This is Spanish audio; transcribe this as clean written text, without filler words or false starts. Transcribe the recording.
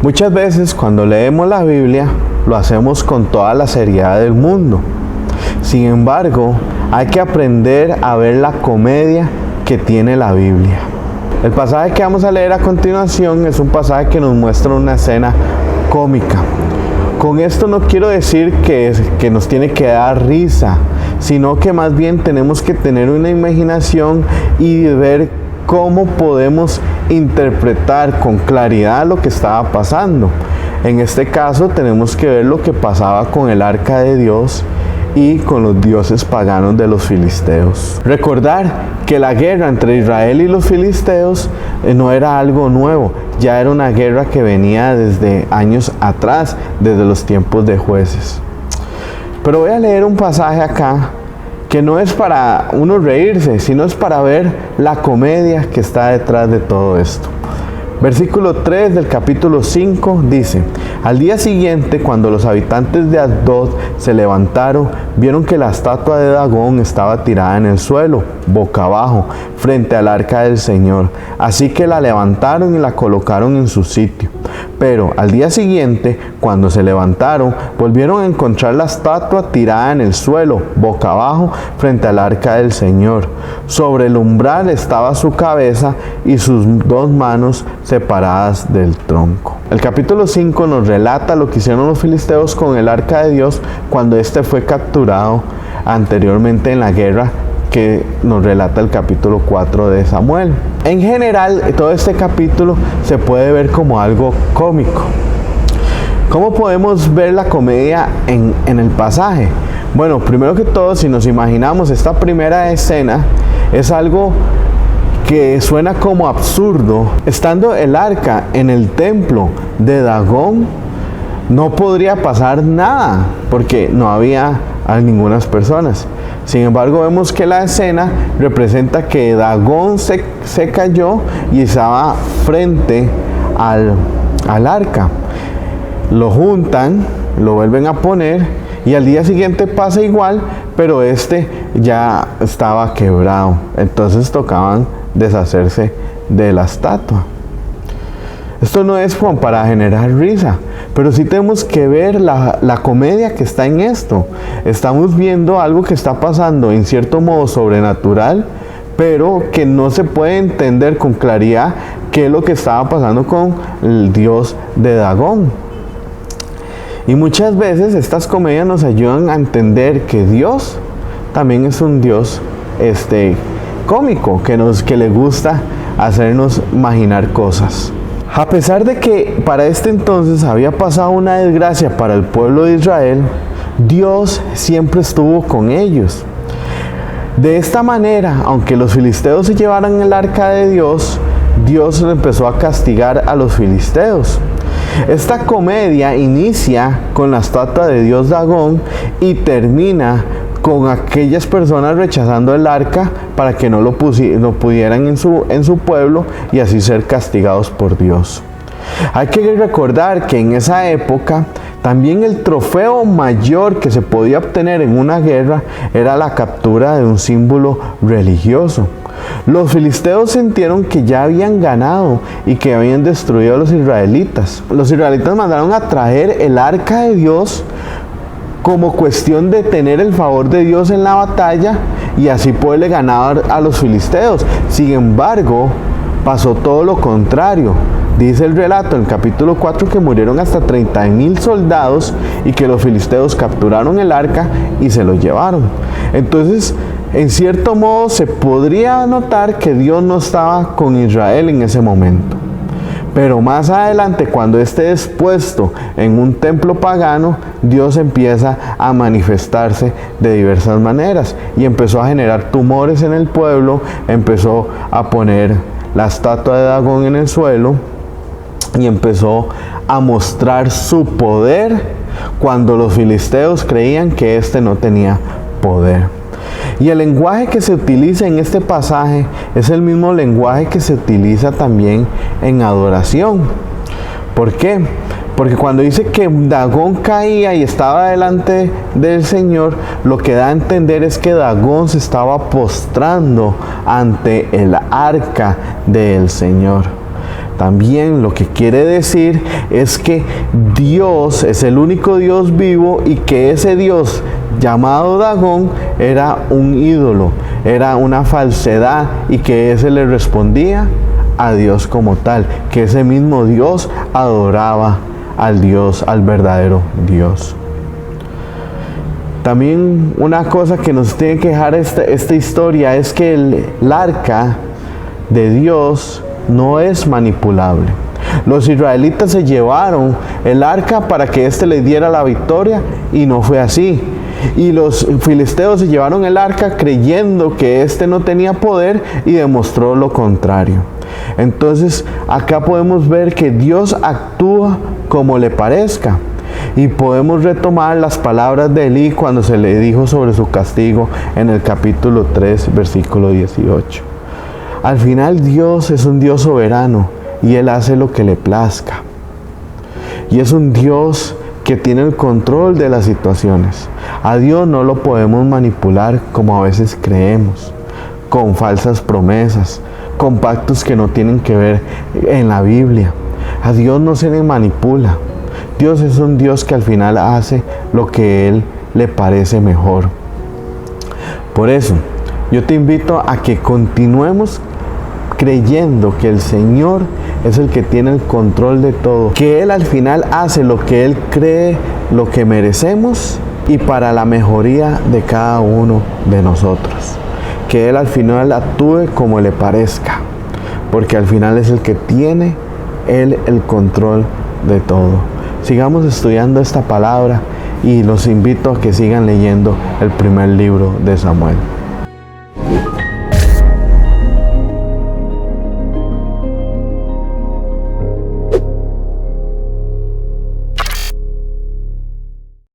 Muchas veces cuando leemos la Biblia lo hacemos con toda la seriedad del mundo. Sin embargo, hay que aprender a ver la comedia que tiene la Biblia. El pasaje que vamos a leer a continuación es un pasaje que nos muestra una escena cómica. Con esto no quiero decir que nos tiene que dar risa, sino que más bien tenemos que tener una imaginación y ver cómo podemos interpretar con claridad lo que estaba pasando. En este caso tenemos que ver lo que pasaba con el arca de Dios y con los dioses paganos de los filisteos. Recordar que la guerra entre Israel y los filisteos no era algo nuevo, ya era una guerra que venía desde años atrás, desde los tiempos de jueces. Pero voy a leer un pasaje acá que no es para uno reírse, sino es para ver la comedia que está detrás de todo esto. Versículo 3 del capítulo 5 dice: al día siguiente, cuando los habitantes de Asdod se levantaron, vieron que la estatua de Dagón estaba tirada en el suelo, boca abajo, frente al arca del Señor. Así que la levantaron y la colocaron en su sitio. Pero al día siguiente, cuando se levantaron, volvieron a encontrar la estatua tirada en el suelo, boca abajo, frente al arca del Señor. Sobre el umbral estaba su cabeza y sus dos manos separadas del tronco. El capítulo 5 nos relata lo que hicieron los filisteos con el arca de Dios cuando éste fue capturado anteriormente en la guerra que nos relata el capítulo 4 de Samuel. En general, todo este capítulo se puede ver como algo cómico. ¿Cómo podemos ver la comedia en el pasaje? Bueno, primero que todo, si nos imaginamos esta primera escena, es algo que suena como absurdo. Estando el arca en el templo de Dagón, no podría pasar nada, porque no había a ninguna personas. Sin embargo, vemos que la escena representa que Dagón se cayó y estaba frente al arca. Lo juntan, lo vuelven a poner y al día siguiente pasa igual, pero este ya estaba quebrado. Entonces tocaban deshacerse de la estatua. Esto no es como para generar risa, pero sí tenemos que ver la comedia que está en esto. Estamos viendo algo que está pasando en cierto modo sobrenatural, pero que no se puede entender con claridad qué es lo que estaba pasando con el dios de Dagón. Y muchas veces estas comedias nos ayudan a entender que Dios también es un Dios cómico, que le gusta hacernos imaginar cosas. A pesar de que para este entonces había pasado una desgracia para el pueblo de Israel, Dios siempre estuvo con ellos. De esta manera, aunque los filisteos se llevaran el arca de Dios, Dios empezó a castigar a los filisteos. Esta comedia inicia con la estatua de Dios Dagón y termina con aquellas personas rechazando el arca para que no lo pudieran en su pueblo y así ser castigados por Dios. Hay que recordar que en esa época también el trofeo mayor que se podía obtener en una guerra era la captura de un símbolo religioso. Los filisteos sintieron que ya habían ganado y que habían destruido a los israelitas. Los israelitas mandaron a traer el arca de Dios como cuestión de tener el favor de Dios en la batalla y así poderle ganar a los filisteos. Sin embargo, pasó todo lo contrario. Dice el relato en el capítulo 4 que murieron hasta 30,000 soldados y que los filisteos capturaron el arca y se lo llevaron. Entonces, en cierto modo se podría notar que Dios no estaba con Israel en ese momento. Pero más adelante, cuando esté expuesto en un templo pagano, Dios empieza a manifestarse de diversas maneras y empezó a generar tumores en el pueblo, empezó a poner la estatua de Dagón en el suelo y empezó a mostrar su poder cuando los filisteos creían que éste no tenía poder. Y el lenguaje que se utiliza en este pasaje es el mismo lenguaje que se utiliza también en adoración. ¿Por qué? Porque cuando dice que Dagón caía y estaba delante del Señor, lo que da a entender es que Dagón se estaba postrando ante el arca del Señor. También lo que quiere decir es que Dios es el único Dios vivo y que ese Dios llamado Dagón era un ídolo, era una falsedad y que ese le respondía a Dios como tal, que ese mismo Dios adoraba al Dios, al verdadero Dios. También una cosa que nos tiene que dejar esta historia es que el arca de Dios no es manipulable. Los israelitas se llevaron el arca para que éste les diera la victoria y no fue así. Y los filisteos se llevaron el arca creyendo que éste no tenía poder y demostró lo contrario. Entonces acá podemos ver que Dios actúa como le parezca. Y podemos retomar las palabras de Elí cuando se le dijo sobre su castigo en el capítulo 3, versículo 18. Al final Dios es un Dios soberano y Él hace lo que le plazca. Y es un Dios que tiene el control de las situaciones. A Dios no lo podemos manipular como a veces creemos, con falsas promesas, con pactos que no tienen que ver en la Biblia. A Dios no se le manipula. Dios es un Dios que al final hace lo que Él le parece mejor. Por eso, yo te invito a que continuemos creyendo que el Señor es el que tiene el control de todo, que Él al final hace lo que Él cree, lo que merecemos y para la mejoría de cada uno de nosotros. Que Él al final actúe como le parezca, porque al final es el que tiene Él el control de todo. Sigamos estudiando esta palabra y los invito a que sigan leyendo el primer libro de Samuel.